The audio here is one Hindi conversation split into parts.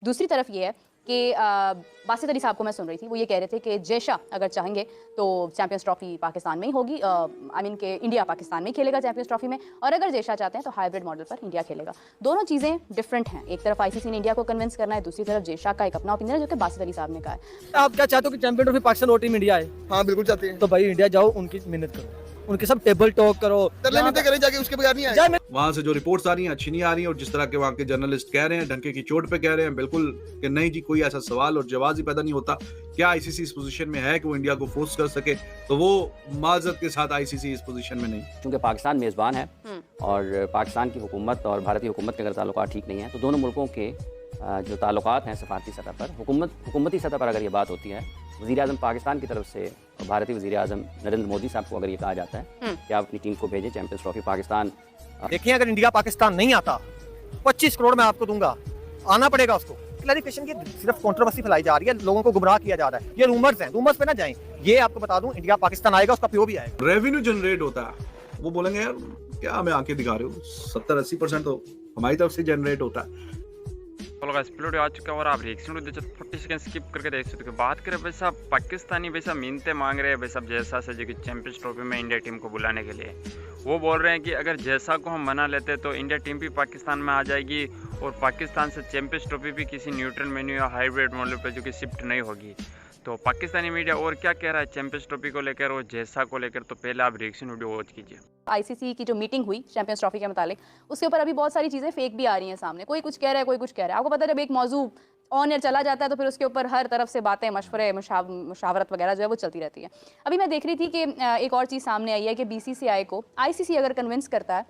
दूसरी तरफ ये है कि बासित अली साहब को मैं सुन रही थी, वो ये कह रहे थे कि जय शाह अगर चाहेंगे तो चैंपियंस ट्रॉफी पाकिस्तान में ही होगी, आई मीन कि इंडिया पाकिस्तान में ही खेलेगा चैंपियंस ट्रॉफी में, और अगर जय शाह चाहते हैं तो हाइब्रिड मॉडल पर इंडिया खेलेगा। दोनों चीज़ें डिफरेंट हैं, एक तरफ आईसीसी ने इंडिया को कन्विंस करना है, दूसरी तरफ जय शाह का एक अपना ओपिनियन है जो कि बासित अली साहब ने कहा है। आप क्या चाहते हो कि चैंपियन ट्रॉफी पाकिस्तान और टीम इंडिया है? हाँ बिल्कुल चाहते हैं। तो भाई इंडिया जाओ, उनकी मिन्नत करो, उनके सब टेबल टॉक करो, तरले मिलते करें जाके, उसके बगैर नहीं आए। वहां से जो रिपोर्ट्स आ रही हैं अच्छी नहीं आ रही हैं, और जिस तरह के वहाँ के जर्नलिस्ट कह रहे हैं डंके की चोट पे कह रहे हैं बिल्कुल कि नहीं जी, कोई ऐसा सवाल और जवाब ही पैदा नहीं होता। क्या आईसीसी इस पोजीशन में है कि वो इंडिया को फोर्स कर सके? तो वो माजरत के साथ आईसीसी इस पोजीशन में नहीं। क्योंकि पाकिस्तान मेज़बान है और पाकिस्तान की हुकूमत और भारतीय हुकूमत के अगर ताल्लुकात ठीक नहीं है तो दोनों मुल्कों के जो ताल्लुकात हैं सफारती सतह पर, हुकूमती सतह पर अगर ये बात होती है, वज़ीर-ए-आज़म पाकिस्तान की तरफ से और भारतीय वज़ीर-ए-आज़म नरेंद्र मोदी साहब को अगर ये कहा जाता है कि आप अपनी टीम को भेजें चैंपियंस ट्रॉफी पाकिस्तान। देखिए, अगर इंडिया पाकिस्तान नहीं आता 25 करोड़ मैं आपको दूंगा, आना पड़ेगा उसको। क्लैरिफिकेशन की सिर्फ कंट्रोवर्सी फैलाई जा रही है, लोगों को गुमराह किया जा रहा है, ये रूमर्स हैं, रूमर्स पे ना जाएं। ये आपको बता दूं, इंडिया पाकिस्तान आएगा, उसका पीओ भी आएगा। रेवेन्यू जनरेट होता है, वो बोलेंगे यार क्या हमें आंखें दिखा रहे हो, 70-80% तो हमारी तरफ से जनरेट होता है। एक्सप्लोड आ चुका है और आप रिएक्शन 40 सेकंड स्किप करके देख सकते हो। बात करें भाई साहब, पाकिस्तानी भाई साहब मिन्नतें मांग रहे हैं भाई साहब जैसा से जो कि चैंपियंस ट्रॉफी में इंडिया टीम को बुलाने के लिए। वो बोल रहे हैं कि अगर जैसा को हम मना लेते तो इंडिया टीम भी पाकिस्तान में आ जाएगी और पाकिस्तान से चैंपियंस ट्रॉफी भी किसी न्यूट्रल मेन्यू या हाइब्रिड मॉडल पर जो कि शिफ्ट नहीं होगी। तो पाकिस्तानी मीडिया और क्या कह रहा है चैंपियंस ट्रॉफी को लेकर और जैसा को लेकर, तो पहले आप रिएक्शन वीडियो वॉच कीजिए। आईसीसी की जो मीटिंग हुई चैंपियंस ट्रॉफी के मुतालिक, उसके ऊपर अभी बहुत सारी चीज़ें फेक भी आ रही हैं सामने, कोई कुछ कह रहा है कोई कुछ कह रहा है। आपको पता है जब एक मौजू ऑन एयर चला जाता है तो फिर उसके ऊपर हर तरफ से बातें, मशवरे, मुशावरत वगैरह जो है वो चलती रहती है। अभी मैं देख रही थी कि एक और चीज़ सामने आई है कि बीसीसीआई को आईसीसी अगर कन्विंस करता है,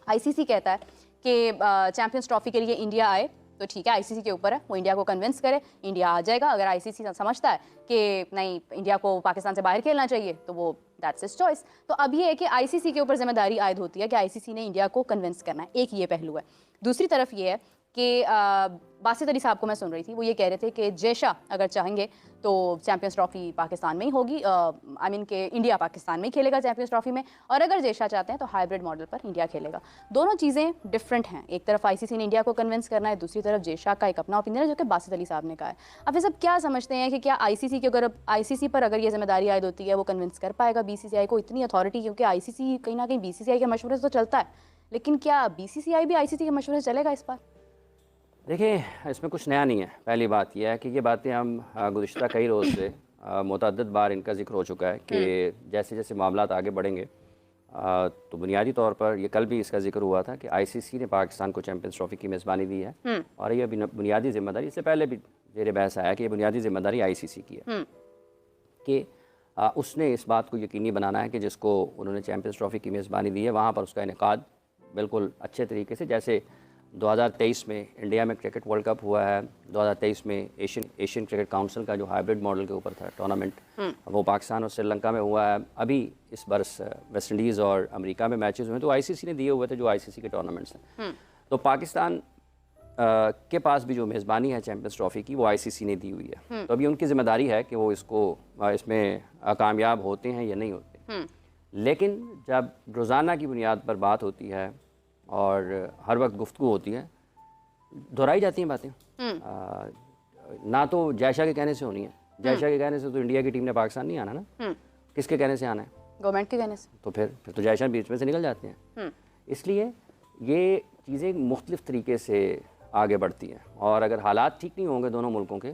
आईसीसी कहता है कि चैंपियंस ट्रॉफी के लिए इंडिया आए तो ठीक है, आईसीसी के ऊपर है, वो इंडिया को कन्विंस करे, इंडिया आ जाएगा। अगर आईसीसी समझता है कि नहीं इंडिया को पाकिस्तान से बाहर खेलना चाहिए तो वो दैट्स हिज चॉइस। तो अब ये है कि आईसीसी के ऊपर जिम्मेदारी आयद होती है कि आईसीसी ने इंडिया को कन्विंस करना है, एक ये पहलू है। दूसरी तरफ ये है कि बासित अली साहब को मैं सुन रही थी, वो ये कह रहे थे कि जय शाह अगर चाहेंगे तो चैंपियंस ट्रॉफी पाकिस्तान में ही होगी, आई मीन कि इंडिया पाकिस्तान में ही खेलेगा चैंपियंस ट्रॉफी में, और अगर जय शाह चाहते हैं तो हाइब्रिड मॉडल पर इंडिया खेलेगा। दोनों चीज़ें डिफरेंट हैं, एक तरफ आईसीसी ने इंडिया को कन्विंस करना है, दूसरी तरफ जय शाह का एक अपना ओपिनियन है जो कि बासित अली साहब ने कहा है। अब ये सब क्या समझते हैं कि क्या आईसीसी की अगर आईसीसी पर अगर ये जिम्मेदारी आयद होती है वो कन्विंस कर पाएगा बीसीसीआई को, इतनी अथॉरिटी, क्योंकि आईसीसी कहीं ना कहीं बीसीसीआई के मशवरे से तो चलता है, लेकिन क्या बीसीसीआई भी आईसीसी के मशवरे से चलेगा इस बार? देखिए, इसमें कुछ नया नहीं है। पहली बात यह है कि ये बातें हम गुज़िश्ता कई रोज़ से मुतअद्दिद बार इनका जिक्र हो चुका है कि जैसे जैसे मामलात आगे बढ़ेंगे तो बुनियादी तौर पर ये कल भी इसका जिक्र हुआ था कि आईसीसी ने पाकिस्तान को चैंपियंस ट्रॉफी की मेज़बानी दी है और ये बुनियादी ज़िम्मेदारी, इससे पहले भी ज़ेर बहस आया कि ये बुनियादी ज़िम्मेदारी आईसीसी की है कि उसने इस बात को यकीनी बनाना है कि जिसको उन्होंने चैंपियंस ट्रॉफी की मेज़बानी दी है वहाँ पर उसका इनेकाद बिल्कुल अच्छे तरीके से, जैसे 2023 में इंडिया में क्रिकेट वर्ल्ड कप हुआ है, 2023 में एशियन क्रिकेट काउंसिल का जो हाइब्रिड मॉडल के ऊपर था टूर्नामेंट, वो पाकिस्तान और श्रीलंका में हुआ है। अभी इस बरस वेस्ट इंडीज़ और अमेरिका में मैचेस हुए तो आईसीसी ने दिए हुए थे, जो आईसीसी के टूर्नामेंट्स हैं। तो पाकिस्तान के पास भी जो मेज़बानी है चैंपियंस ट्रॉफी की वो आईसीसी ने दी हुई है, तो अभी उनकी ज़िम्मेदारी है कि वो इसमें कामयाब होते हैं या नहीं होते। लेकिन जब रोज़ाना की बुनियाद पर बात होती है और हर वक्त गुफ्तगू होती है, दोहराई जाती हैं बातें। ना तो जय शाह के कहने से होनी है, जय शाह के कहने से तो इंडिया की टीम ने पाकिस्तान नहीं आना ना, किसके कहने से आना है? गवर्नमेंट के कहने से। तो फिर तो जय शाह बीच में से निकल जाते हैं। इसलिए ये चीज़ें मुख्तलिफ तरीके से आगे बढ़ती हैं और अगर हालात ठीक नहीं होंगे दोनों मुल्कों के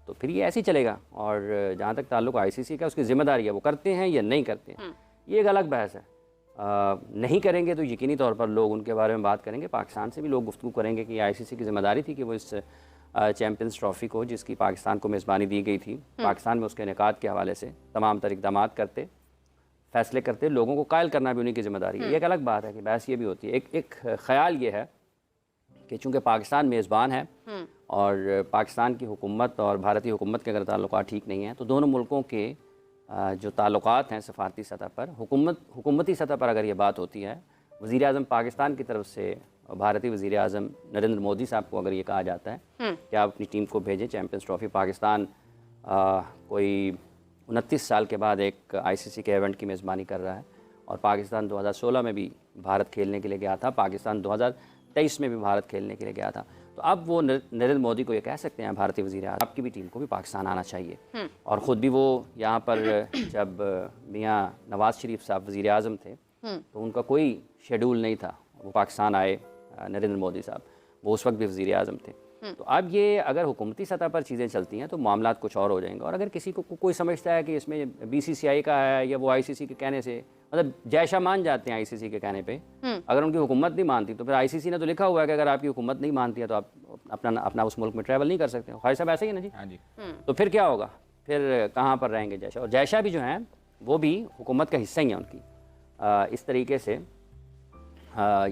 तो फिर ये ऐसे ही चलेगा। और जहाँ तक ताल्लुक़ आईसीसी का, उसकी ज़िम्मेदारी है वो करते हैं या नहीं करते हैं, ये एक अलग बहस है। नहीं करेंगे तो यकीनी तौर पर लोग उनके बारे में बात करेंगे, पाकिस्तान से भी लोग गुफ्तगू करेंगे कि आईसीसी की ज़िम्मेदारी थी कि वो इस चैंपियंस ट्रॉफी को, जिसकी पाकिस्तान को मेज़बानी दी गई थी, पाकिस्तान में उसके इनेकाद के हवाले से तमाम तर इक़दामात करते, फ़ैसले करते, लोगों को कायल करना भी उन्हीं की ज़िम्मेदारी है। ये एक अलग बात है कि बहस ये भी होती है। एक ख़याल ये है कि चूँकि पाकिस्तान मेज़बान है और पाकिस्तान की हुकूमत और भारतीय हुकूमत के अगर ताल्लुकात ठीक नहीं हैं तो दोनों मुल्कों के जो ताल्लुकात हैं सफारती सतह पर, हुकूमती सतह पर अगर ये बात होती है, वज़ीर-ए-आज़म पाकिस्तान की तरफ से भारतीय वज़ीर-ए-आज़म नरेंद्र मोदी साहब को अगर ये कहा जाता है कि आप अपनी टीम को भेजें चैंपियंस ट्रॉफी पाकिस्तान कोई 29 साल के बाद एक आईसीसी के इवेंट की मेज़बानी कर रहा है और पाकिस्तान 2016 में भी भारत खेलने के लिए गया था, पाकिस्तान 2023 में भी भारत खेलने के लिए गया था। तो अब वो नरेंद्र मोदी को ये कह सकते हैं, भारतीय वज़ीर आज़म, आपकी भी टीम को भी पाकिस्तान आना चाहिए। और ख़ुद भी वो यहाँ पर जब मियाँ नवाज़ शरीफ साहब वज़ीर आज़म थे तो उनका कोई शेड्यूल नहीं था, वो पाकिस्तान आए। नरेंद्र मोदी साहब वो उस वक्त भी वज़ीर आज़म थे। तो अब ये अगर हुकूमती सतह पर चीज़ें चलती हैं तो मामला कुछ और हो जाएंगे। और अगर किसी को कोई समझता है कि इसमें BCCI का है या वो ICC के कहने से, मतलब जयशा मान जाते हैं ICC के कहने पे, अगर उनकी हुकूमत नहीं मानती तो फिर ICC ने तो लिखा हुआ है कि अगर आपकी हुकूमत नहीं मानती है तो आप अपना उस मुल्क में ट्रैवल नहीं कर सकते। ख्वाहिश साहब ऐसा ही है ना जी? हाँ जी। तो फिर क्या होगा, फिर कहाँ पर रहेंगे जयशा? और जयशा भी जो हैं वो भी हुकूमत का हिस्सा ही है उनकी। इस तरीके से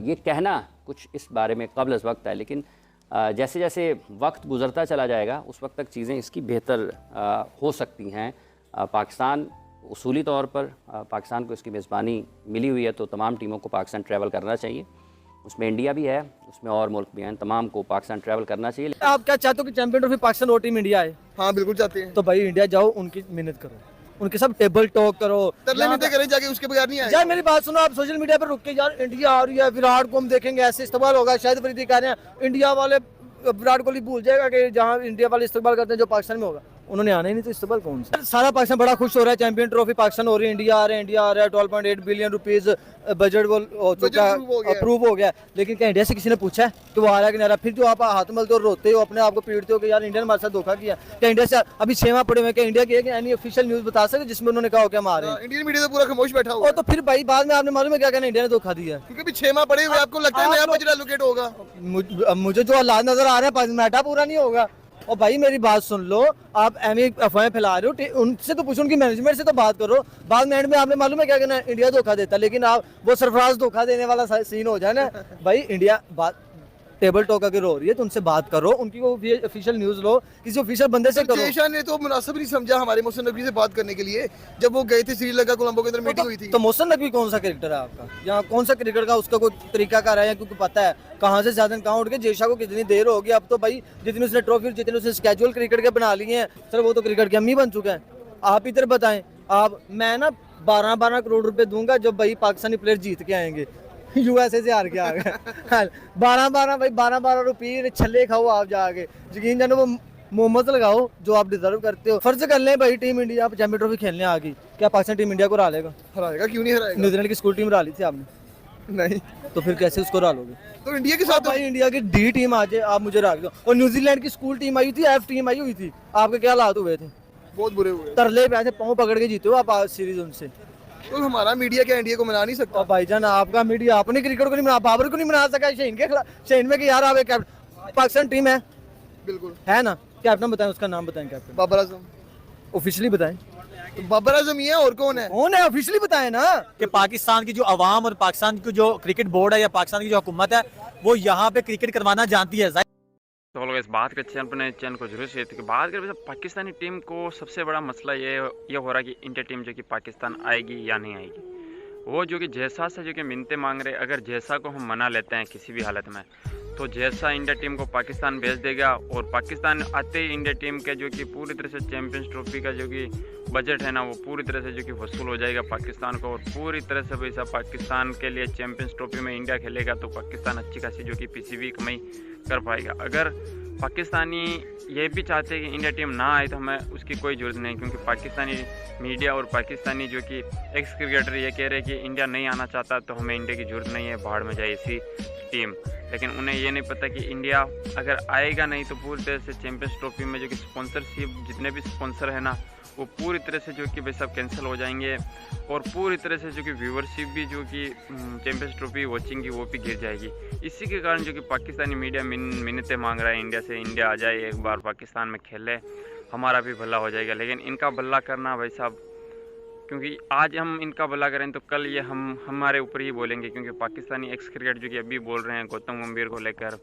ये कहना कुछ इस बारे में कब्ल अज़ वक्त है, लेकिन जैसे जैसे वक्त गुज़रता चला जाएगा उस वक्त तक चीज़ें इसकी बेहतर हो सकती हैं। पाकिस्तान उसूली तौर पर पाकिस्तान को इसकी मेज़बानी मिली हुई है तो तमाम टीमों को पाकिस्तान ट्रैवल करना चाहिए। उसमें इंडिया भी है, उसमें और मुल्क भी हैं, तमाम को पाकिस्तान ट्रैवल करना चाहिए। आप क्या चाहते हो कि चैंपियन ट्रॉफी पाकिस्तान और टीम इंडिया आए? हाँ बिल्कुल चाहते हैं। तो भाई इंडिया जाओ, उनकी मेहनत करो, उनके सब टेबल टॉक करो, तरले मिलते करें जाके, उसके बगैर नहीं यार मेरी बात सुनो। आप सोशल मीडिया पर रुक के यार इंडिया आ रही है, विराट को हम देखेंगे, ऐसे इस्तेमाल होगा। शायद फरीदी कह रहे हैं इंडिया वाले विराट कोहली भूल जाएगा कि जहाँ इंडिया वाले इस्तेमाल करते हैं जो पाकिस्तान में होगा। उन्होंने आना ही नहीं तो इस्तेमाल कौन सा? सारा पाकिस्तान बड़ा खुश हो रहा है, चैंपियन ट्रॉफी पाकिस्तान हो रही है, इंडिया आ रहा है। 12.8 बिलियन रुपीस बजट वो हो चुका, अप्रूव हो गया। लेकिन क्या इंडिया से किसी ने पूछा है कि वो आ रहा है कि नहीं आ रहा? फिर जो आप हाथ मलते हो, रोते हो, अपने आप को पीटते हो कि यार इंडिया ने हमारे साथ धोखा किया। क्या इंडिया से अभी 6 माह पड़े हुए, क्या इंडिया की एनी ऑफिशियल न्यूज बता सकते जिसमें उन्होंने कहा हो कि हम आ रहे हैं? इंडियन मीडिया तो पूरा खामोश बैठा हुआ। तो फिर भाई बाद में आपने मालूम है क्या कहना, इंडिया ने धोखा दिया? क्योंकि अभी 6 माह पड़े हुए, आपको लगता है नया बजट एलोकेट होगा? मुझे जो हालात नजर आ रहे हैं मैटा पूरा नहीं होगा। और भाई मेरी बात सुन लो, आप अफवाहें फैला रहे हो, उनसे तो पूछो, उनकी मैनेजमेंट से तो बात करो। बाद में एंड में आपने मालूम है क्या कहना, इंडिया धोखा देता, लेकिन आप वो सरफराज धोखा देने वाला सीन हो जाए ना भाई। इंडिया बात टेबल टॉक अगर हो रही है तो उनसे बात करो, उनकी वो ऑफिशियल न्यूज लो, किसी ऑफिशियल बंदे से करो। जयशा ने तो मुनासिब नहीं समझा हमारे मोहसिन नकवी से बात करने के लिए, जब वो गए थे श्रीलंका, कोलंबो के अंदर मीटिंग हुई थी। तो मोहसिन नकवी कौन सा क्रिकेटर है आपका? यहाँ कौन सा क्रिकेट का उसका कोई तरीका कर रहा है? क्योंकि पता है कहाँ से ज्यादा कहाँ उठ के जयशा को कितनी देर होगी। अब तो भाई जितनी उसने ट्रॉफी, जितने उसने स्केजुअल क्रिकेट के बना लिए हैं सर, वो तो क्रिकेट के अम्मी बन चुके हैं। आप इधर बताएं, आप मैं ना 12 करोड़ रुपए दूंगा जब भाई पाकिस्तानी प्लेयर जीत के आएंगे। USA से हार के आ गए 12 रुपये छल्ले खाओ आप जाके, यकीन जानो वो मोहम्मद लगाओ जो आप डिजर्व करते हो। फर्ज कर लें भाई टीम इंडिया चैंपियन ट्रॉफी खेलने आ गई, क्या पाकिस्तान टीम इंडिया को हरा लेगा? हराएगा, क्यों नहीं हराएगा? न्यूजीलैंड की स्कूल टीम हरा ली थी आपने? नहीं। तो फिर कैसे उसको हरा लोगे? तो इंडिया के साथ भाई इंडिया की D टीम आ जाए, आप मुझे हरा दो। और न्यूजीलैंड की स्कूल टीम आई थी, F टीम आई हुई थी, आपके क्या हालात हुए थे? बहुत बुरे हुए। तरले पे ऐसे पाँव पकड़ के जीते हो आप सीरीज उनसे। तो हमारा मीडिया क्या इंडिया को मना नहीं सकता? भाईजान आपका मीडिया अपने क्रिकेट को नहीं मना, बाबर को नहीं मना सका शहीन के खिलाफ। शहीन में कि यार आप पाकिस्तान टीम है, बिल्कुल है ना? कैप्टन बताएं, उसका नाम बताएं। कैप्टन बाबर आजम ऑफिशियली बताएं। तो बाबर आजम ही है, और कौन है? कौन है ऑफिशियली बताएं ना। कि पाकिस्तान की जो अवाम और पाकिस्तान की जो क्रिकेट बोर्ड है या पाकिस्तान की जो हुकूमत है वो यहाँ पे क्रिकेट करवाना जानती है। तो लोग इस बात के अपने चैनल को जरूर शेयर करें। बात करें पाकिस्तानी टीम को, सबसे बड़ा मसला ये हो रहा है कि इंडिया टीम जो कि पाकिस्तान आएगी या नहीं आएगी। वो जो कि जैसा से जो कि मिन्नतें मांग रहे, अगर जैसा को हम मना लेते हैं किसी भी हालत में, तो जैसा इंडिया टीम को पाकिस्तान भेज देगा। और पाकिस्तान आते ही इंडिया टीम के जो कि पूरी तरह से चैंपियंस ट्रॉफी का जो कि बजट है ना, वो पूरी तरह से जो कि वसूल हो जाएगा पाकिस्तान को। और पूरी तरह से वैसा पाकिस्तान के लिए चैंपियंस ट्रॉफी में इंडिया खेलेगा तो पाकिस्तान अच्छी खासी जो कि PCB कमाई कर पाएगा। अगर पाकिस्तानी ये भी चाहते हैं कि इंडिया टीम ना आए तो हमें उसकी कोई ज़रूरत नहीं, क्योंकि पाकिस्तानी मीडिया और पाकिस्तानी जो कि एक्स क्रिकेटर ये कह रहे हैं कि इंडिया नहीं आना चाहता तो हमें इंडिया की ज़रूरत नहीं है, बाहर में जाए इसी टीम। लेकिन उन्हें ये नहीं पता कि इंडिया अगर आएगा नहीं तो पूरी तरह से चैंपियंस ट्रॉफी में जो कि स्पॉन्सरशिप, जितने भी स्पॉन्सर है ना, वो पूरी तरह से जो कि वे सब कैंसिल हो जाएंगे। और पूरी तरह से जो कि व्यूवरशिप भी जो कि चैंपियंस ट्रॉफी वॉचिंग की वो भी गिर जाएगी। इसी के कारण जो कि पाकिस्तानी मीडिया मिन्नतें मांग रहा है इंडिया से, इंडिया आ जाए एक बार पाकिस्तान में खेले, हमारा भी भला हो जाएगा। लेकिन इनका भला करना भाई साहब, क्योंकि आज हम इनका भला करें तो कल ये हमारे ऊपर ही बोलेंगे। क्योंकि पाकिस्तानी एक्स क्रिकेट जो कि अभी बोल रहे हैं गौतम गंभीर को लेकर,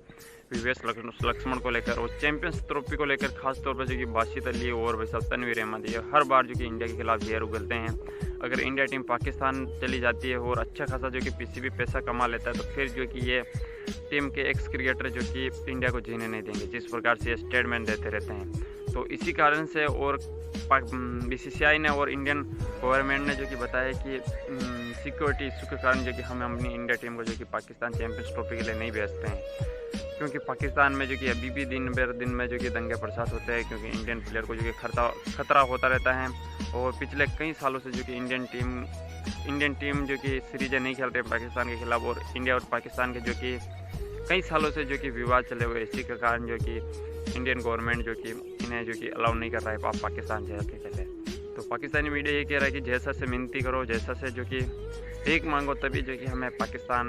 VVS लक्ष्मण को लेकर और चैंपियंस ट्रॉफी को लेकर, खास तौर पर जो कि बाशित अली और वैसा तनवीर अहमद, ये हर बार जो कि इंडिया के खिलाफ जहर उगलते हैं। अगर इंडिया टीम पाकिस्तान चली जाती है और अच्छा खासा जो कि PCB पैसा कमा लेता है, तो फिर जो कि ये टीम के एक्स क्रिकेटर जो कि इंडिया को जीने नहीं देंगे, जिस प्रकार से ये स्टेटमेंट देते रहते हैं। तो इसी कारण से और BCCI ने और इंडियन गवर्नमेंट ने जो कि बताया कि सिक्योरिटी इशू के कारण जो कि हम अपनी इंडिया टीम को जो कि पाकिस्तान चैंपियंस ट्रॉफी के लिए नहीं भेजते हैं। क्योंकि पाकिस्तान में जो कि अभी भी दिन भर दिन में जो कि दंगे फसाद होते हैं, क्योंकि इंडियन प्लेयर को जो कि खतरा होता रहता है। और पिछले कई सालों से जो कि इंडियन टीम जो कि सीरीजें नहीं खेल रहे पाकिस्तान के खिलाफ, और इंडिया और पाकिस्तान के जो कि कई सालों से जो कि विवाद चले हुए, इसी के कारण जो कि इंडियन गवर्नमेंट जो कि इन्हें जो कि अलाउ नहीं कर रहा है आप पाकिस्तान जाके खेले। तो पाकिस्तानी मीडिया ये कह रहा है कि जैसा से मिन्नती करो, जैसा से जो कि एक मांगो, तभी जो कि हमें पाकिस्तान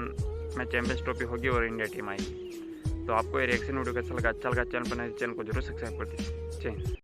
में चैंपियंस ट्रॉफी होगी और इंडिया टीम आएगी। तो आपको ये रिएक्शन वीडियो कैसा लगा? अच्छा लगा चैनल पर चैनल को जरूर सब्सक्राइब कर दीजिए। जय हिंद।